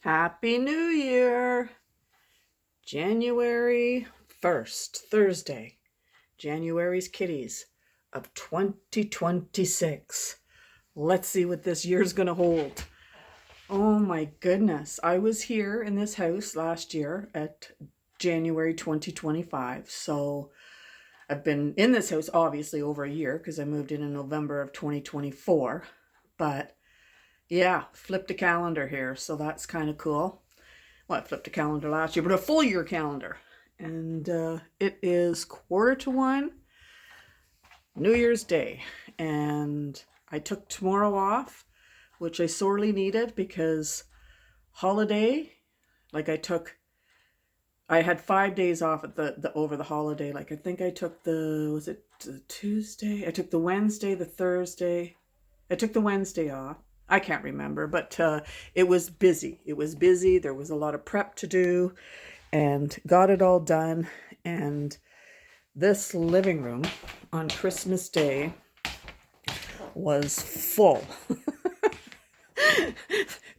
Happy New Year! January 1st, Thursday. January's kitties of 2026. Let's see what this year's going to hold. Oh my goodness. I was here in this house last year at January 2025. So I've been in this house obviously over a year because I moved in November of 2024. But yeah, flipped a calendar here. So that's kind of cool. Well, I flipped a calendar last year, but a full year calendar. And it is 1:45, New Year's Day. And I took tomorrow off, which I sorely needed because holiday, like I had 5 days off at the over the holiday. Like I think I took was it the Tuesday? I took the Wednesday, the Thursday. I took the Wednesday off. I can't remember, but it was busy. It was busy. There was a lot of prep to do and got it all done. And this living room on Christmas Day was full.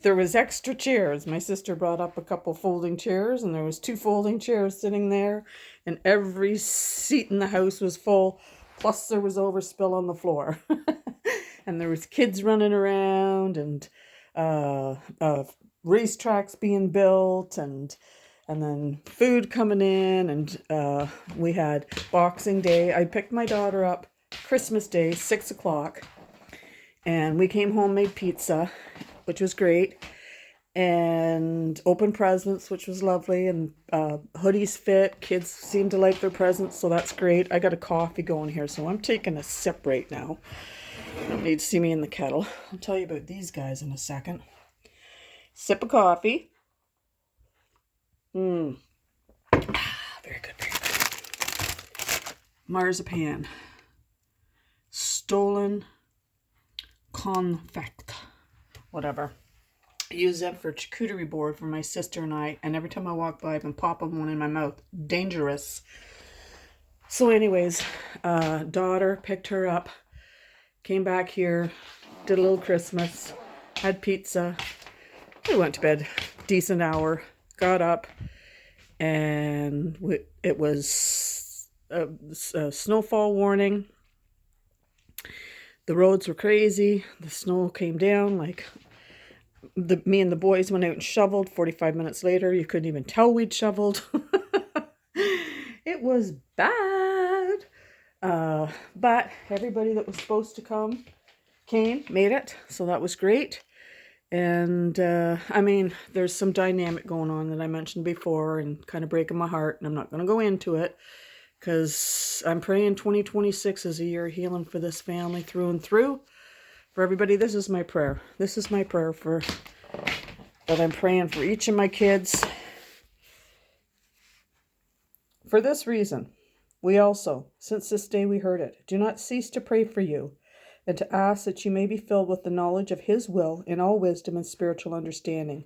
There was extra chairs. My sister brought up a couple folding chairs, and there was 2 folding chairs sitting there, and every seat in the house was full. Plus there was overspill on the floor. And there was kids running around, and racetracks being built, and then food coming in, and we had Boxing Day. I picked my daughter up Christmas Day, 6 o'clock, and we came home, made pizza, which was great, and opened presents, which was lovely, and hoodies fit. Kids seem to like their presents, so that's great. I got a coffee going here, so I'm taking a sip right now. You don't need to see me in the kettle. I'll tell you about these guys in a second. Sip of coffee. Very good, very good. Marzipan. Stolen confect. Whatever. I use that for charcuterie board for my sister and I, and every time I walk by, I've been popping one in my mouth. Dangerous. So anyways, daughter picked her up, came back here, did a little Christmas, had pizza. I went to bed, decent hour, got up, and it was a snowfall warning. The roads were crazy. The snow came down. Like me and the boys went out and shoveled. 45 minutes later, you couldn't even tell we'd shoveled. It was bad. But everybody that was supposed to come came, made it. So that was great. And I mean, there's some dynamic going on that I mentioned before and kind of breaking my heart. And I'm not going to go into it because I'm praying 2026 is a year of healing for this family through and through. For everybody, this is my prayer. This is my prayer that I'm praying for each of my kids. For this reason, we also, since this day we heard it, do not cease to pray for you, and to ask that you may be filled with the knowledge of His will in all wisdom and spiritual understanding,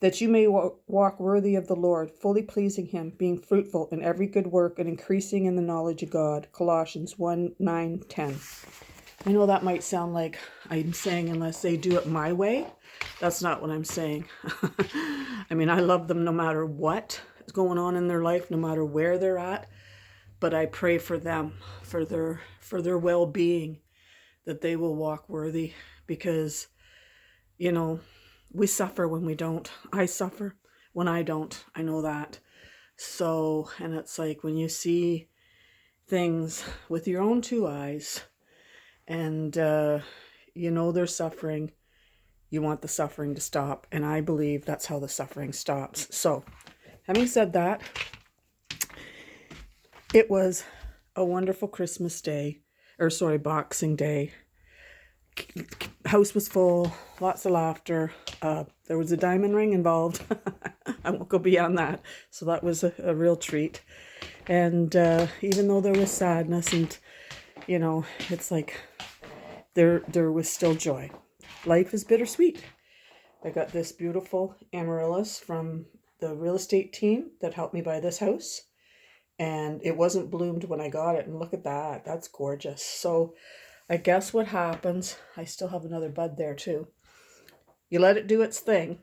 that you may walk worthy of the Lord, fully pleasing Him, being fruitful in every good work and increasing in the knowledge of God. Colossians 1:9-10. I know that might sound like I'm saying unless they do it my way. That's not what I'm saying. I mean, I love them no matter what is going on in their life, no matter where they're at. But I pray for them, for their well-being, that they will walk worthy, because, you know, we suffer when we don't. I suffer when I don't. I know that. So, and it's like when you see things with your own 2 eyes and you know they're suffering, you want the suffering to stop. And I believe that's how the suffering stops. So, having said that, it was a wonderful Christmas Day, Boxing Day. House was full, lots of laughter. There was a diamond ring involved. I won't go beyond that. So that was a real treat. And even though there was sadness, and you know, it's like there was still joy. Life is bittersweet. I got this beautiful amaryllis from the real estate team that helped me buy this house. And it wasn't bloomed when I got it. And look at that. That's gorgeous. So I guess what happens, I still have another bud there too. You let it do its thing.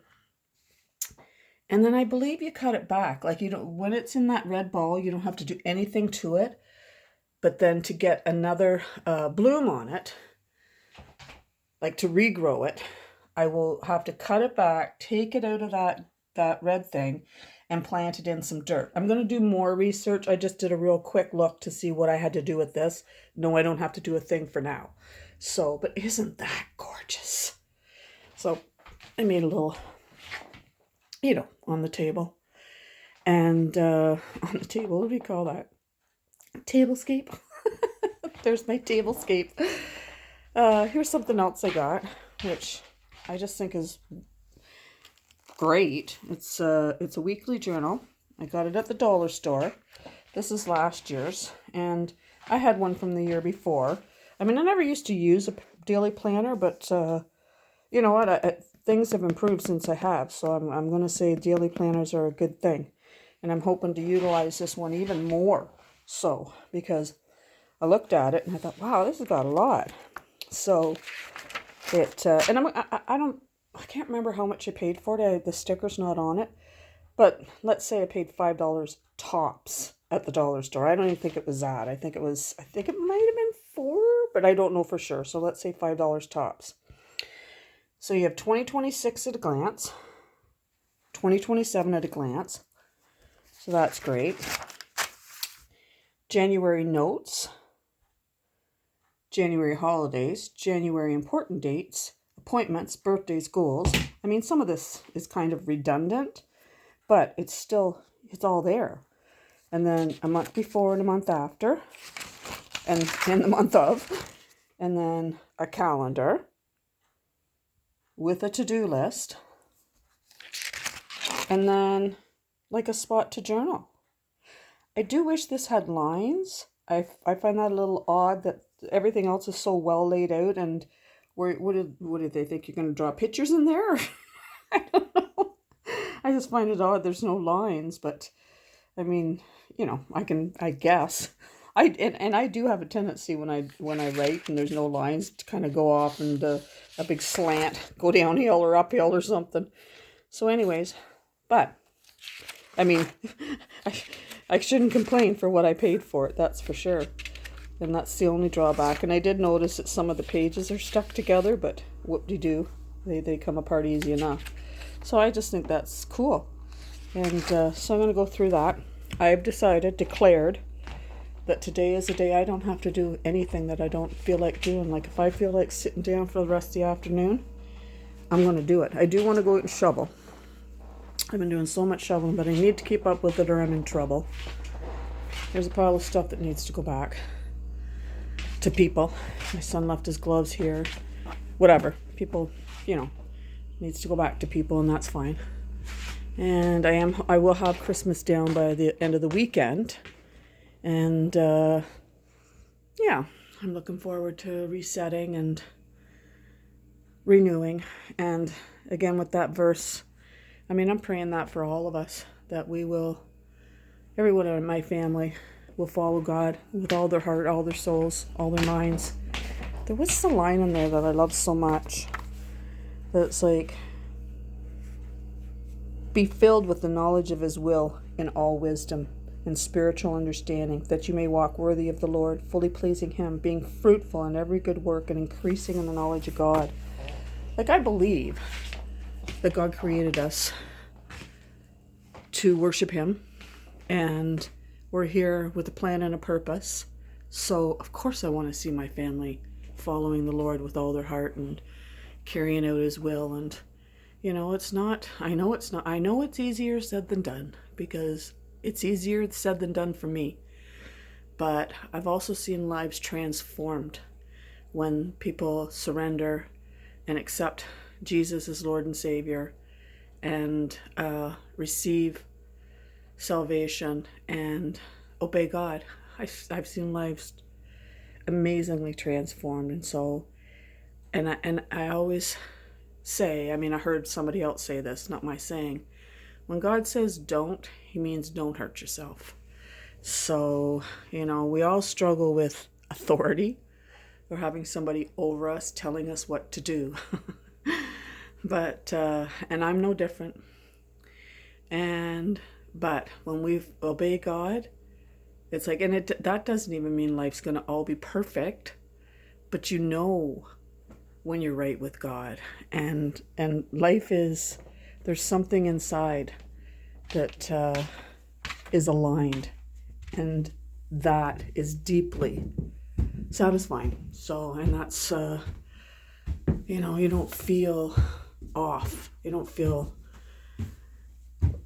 And then I believe you cut it back. Like, you don't, when it's in that red ball, you don't have to do anything to it. But then to get another bloom on it, like to regrow it, I will have to cut it back, take it out of that red thing, and plant it in some dirt. I'm going to do more research. I just did a real quick look to see what I had to do with this. No, I don't have to do a thing for now. So, but isn't that gorgeous? So I made a little, on the table. And on the table, what do you call that? Tablescape. There's my tablescape. Here's something else I got, which I just think is great. It's a weekly journal. I got it at the dollar store. This is last year's, and I had one from the year before. I mean, I never used to use a daily planner, but you know what? Things have improved since I have, so I'm going to say daily planners are a good thing, and I'm hoping to utilize this one even more. So, because I looked at it and I thought, wow, this has got a lot. So it and I can't remember how much I paid for it. The sticker's not on it, but let's say I paid $5 tops at the dollar store. I don't even think it was that. I think it might have been $4, but I don't know for sure. So let's say $5 tops. So you have 2026 at a glance, 2027 at a glance. So that's great. January notes, January holidays, January important dates, appointments, birthdays, goals. I mean, some of this is kind of redundant, but it's all there. And then a month before and a month after, and in the month of, and then a calendar with a to-do list, and then like a spot to journal. I do wish this had lines. I find that a little odd that everything else is so well laid out, and what did they think you're going to draw pictures in there? I don't know. I just find it odd there's no lines, but I mean, I guess. I do have a tendency when I write and there's no lines to kind of go off and a big slant, go downhill or uphill or something. So anyways, but I mean, I shouldn't complain for what I paid for it, that's for sure. And that's the only drawback. And I did notice that some of the pages are stuck together, but whoop-de-doo, they come apart easy enough. So I just think that's cool. And so I'm going to go through that. I've declared, that today is a day I don't have to do anything that I don't feel like doing. Like if I feel like sitting down for the rest of the afternoon, I'm going to do it. I do want to go out and shovel. I've been doing so much shoveling, but I need to keep up with it or I'm in trouble. There's a pile of stuff that needs to go back to people. My son left his gloves here. Whatever. People, needs to go back to people, and that's fine. And I will have Christmas down by the end of the weekend. And yeah, I'm looking forward to resetting and renewing. And again, with that verse, I mean, I'm praying that for all of us, that everyone in my family will follow God with all their heart, all their souls, all their minds. There was a line in there that I love so much. That's like, be filled with the knowledge of his will in all wisdom and spiritual understanding, that you may walk worthy of the Lord, fully pleasing him, being fruitful in every good work and increasing in the knowledge of God. Like, I believe that God created us to worship him, and we're here with a plan and a purpose. So of course I want to see my family following the Lord with all their heart and carrying out his will. And I know it's easier said than done, because it's easier said than done for me. But I've also seen lives transformed when people surrender and accept Jesus as Lord and Savior and receive salvation and obey God. I've seen lives amazingly transformed. And so, and I always say, I mean, I heard somebody else say this, not my saying, when God says don't, he means don't hurt yourself. So, we all struggle with authority or having somebody over us telling us what to do. But, and I'm no different. But when we obey God, it's like, and that doesn't even mean life's going to all be perfect, but you know when you're right with God, and life is, there's something inside that is aligned, and that is deeply satisfying. So, and that's you don't feel off, you don't feel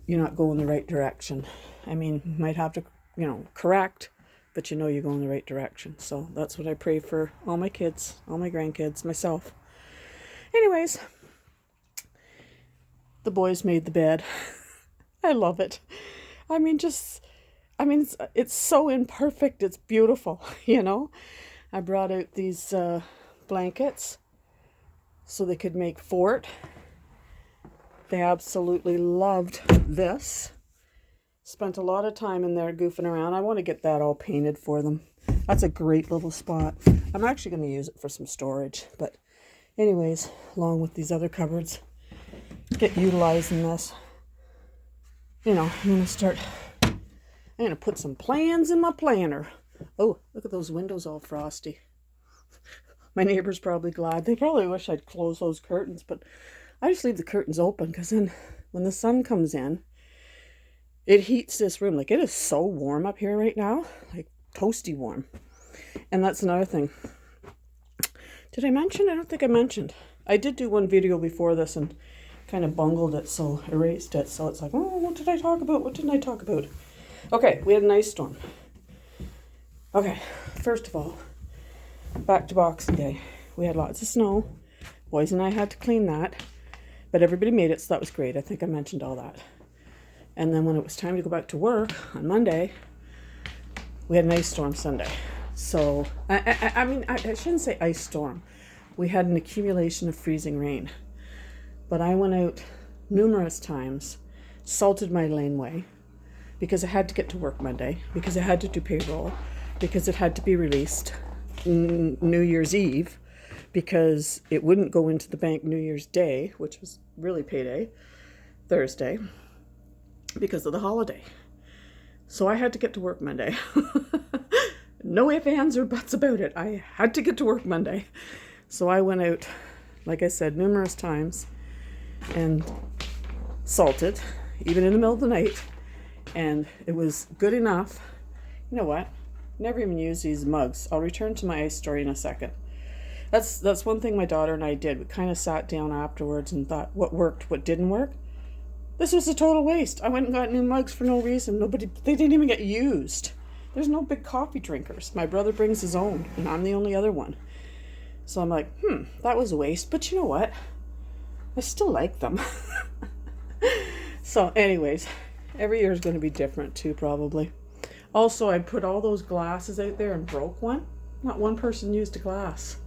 you're not going the right direction. I mean, you might have to correct, but you're going the right direction. So that's what I pray for all my kids, all my grandkids, myself. Anyways, the boys made the bed. I love it. It's so imperfect. It's beautiful, I brought out these blankets so they could make fort. They absolutely loved this. Spent a lot of time in there goofing around. I want to get that all painted for them. That's a great little spot. I'm actually going to use it for some storage. But anyways, along with these other cupboards, get utilizing this. I'm going to put some plans in my planner. Oh, look at those windows all frosty. My neighbor's probably glad. They probably wish I'd close those curtains, but I just leave the curtains open because then when the sun comes in, it heats this room. Like, it is so warm up here right now, like toasty warm. And that's another thing. Did I mention? I don't think I mentioned. I did do one video before this and kind of bungled it, so erased it. So it's like, oh, what did I talk about? What didn't I talk about? Okay, we had an ice storm. Okay, first of all, back to Boxing Day. We had lots of snow. Boys and I had to clean that. But everybody made it, so that was great. I think I mentioned all that. And then when it was time to go back to work on Monday, we had an ice storm Sunday. So, I shouldn't say ice storm. We had an accumulation of freezing rain. But I went out numerous times, salted my laneway, because I had to get to work Monday, because I had to do payroll, because it had to be released New Year's Eve, because it wouldn't go into the bank New Year's Day, which was really payday, Thursday, because of the holiday. So I had to get to work Monday. No ifs, ands, or buts about it. I had to get to work Monday. So I went out, like I said, numerous times and salted, even in the middle of the night. And it was good enough. You know what? Never even use these mugs. I'll return to my ice story in a second. That's one thing my daughter and I did. We kind of sat down afterwards and thought what worked, what didn't work. This was a total waste. I went and got new mugs for no reason. They didn't even get used. There's no big coffee drinkers. My brother brings his own, and I'm the only other one. So I'm like, that was a waste. But you know what? I still like them. So anyways, every year is going to be different too, probably. Also, I put all those glasses out there and broke one. Not one person used a glass.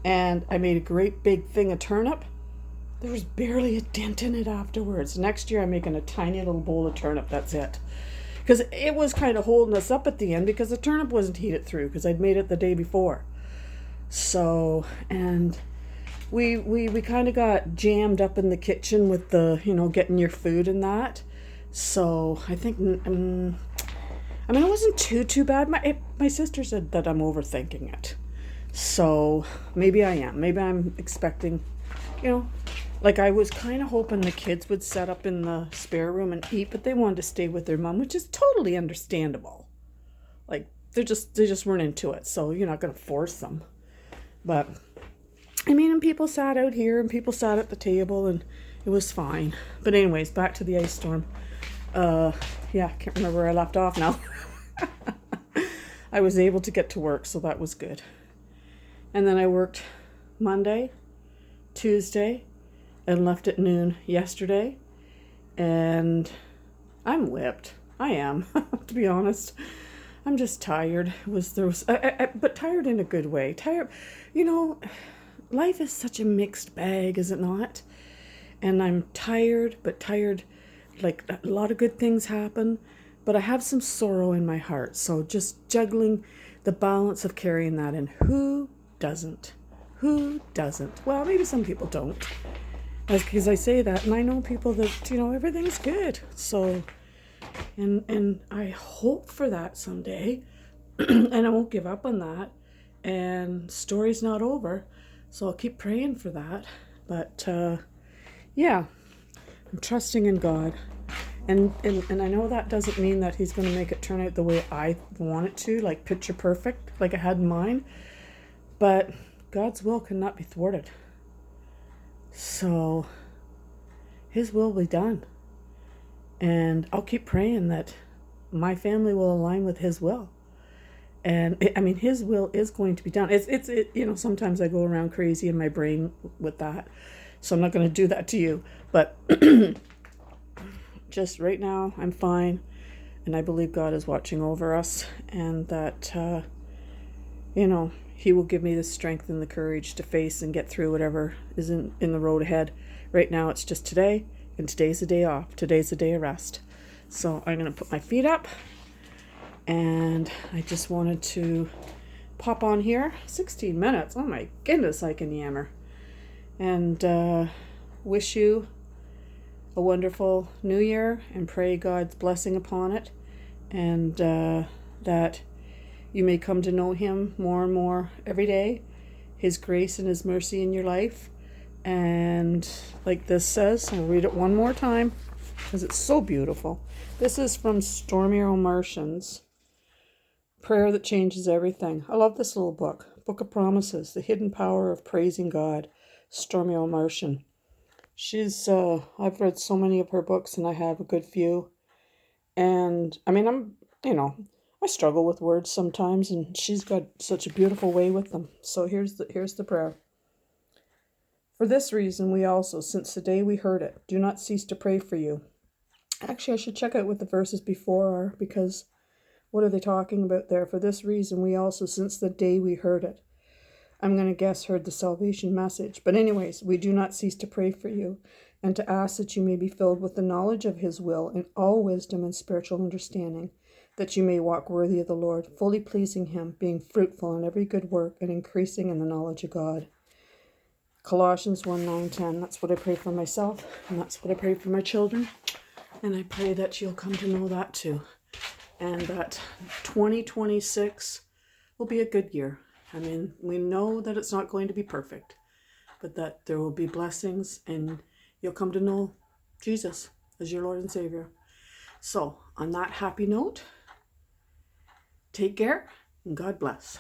And I made a great big thing of turnip. There was barely a dent in it afterwards. Next year I'm making a tiny little bowl of turnip, that's it. Because it was kind of holding us up at the end because the turnip wasn't heated through because I'd made it the day before. So, and we kind of got jammed up in the kitchen with the, getting your food and that. So I think, it wasn't too bad. My sister said that I'm overthinking it. So maybe I am. Maybe I'm expecting, like I was kind of hoping the kids would set up in the spare room and eat, but they wanted to stay with their mom, which is totally understandable. Like they just weren't into it. So you're not going to force them. But and people sat out here and people sat at the table and it was fine. But anyways, back to the ice storm. I can't remember where I left off now. I was able to get to work, so that was good. And then I worked Monday, Tuesday, and left at noon yesterday. And I'm whipped. I am, to be honest. I'm just tired. But tired in a good way. Tired, life is such a mixed bag, is it not? And I'm tired, but tired, like a lot of good things happen, but I have some sorrow in my heart. So just juggling the balance of carrying that in. Who doesn't? Well, maybe some people don't. Because I say that, and I know people that, everything's good. So, and I hope for that someday, and I won't give up on that. And story's not over, so I'll keep praying for that. But yeah, I'm trusting in God. And I know that doesn't mean that he's going to make it turn out the way I want it to, like picture perfect, like I had in mind. But God's will cannot be thwarted. So his will be done. And I'll keep praying that my family will align with his will. And his will is going to be done. Sometimes I go around crazy in my brain with that. So I'm not going to do that to you. But just right now, I'm fine. And I believe God is watching over us. And that, he will give me the strength and the courage to face and get through whatever is in the road ahead. Right now, it's just today. And today's a day off. Today's a day of rest. So I'm going to put my feet up. And I just wanted to pop on here. 16 minutes. Oh my goodness, I can yammer. And wish you a wonderful new year and pray God's blessing upon it. And that you may come to know him more and more every day. His grace and his mercy in your life. And like this says, I'll read it one more time because it's so beautiful. This is from Stormy O'Martian's Prayer That Changes Everything. I love this little book. Book of Promises, The Hidden Power of Praising God. Stormy O'Martian. She's, I've read so many of her books and I have a good few. And I struggle with words sometimes and she's got such a beautiful way with them. So here's the prayer. For this reason, we also, since the day we heard it, do not cease to pray for you. Actually, I should check out what the verses before are, because what are they talking about there? For this reason, we also, since the day we heard it, I'm going to guess heard the salvation message. But anyways, we do not cease to pray for you and to ask that you may be filled with the knowledge of his will in all wisdom and spiritual understanding, that you may walk worthy of the Lord, fully pleasing him, being fruitful in every good work and increasing in the knowledge of God. Colossians 1:9-10. That's what I pray for myself, and that's what I pray for my children. And I pray that you'll come to know that too. And that 2026 will be a good year. We know that it's not going to be perfect, but that there will be blessings and you'll come to know Jesus as your Lord and Savior. So, on that happy note, take care and God bless.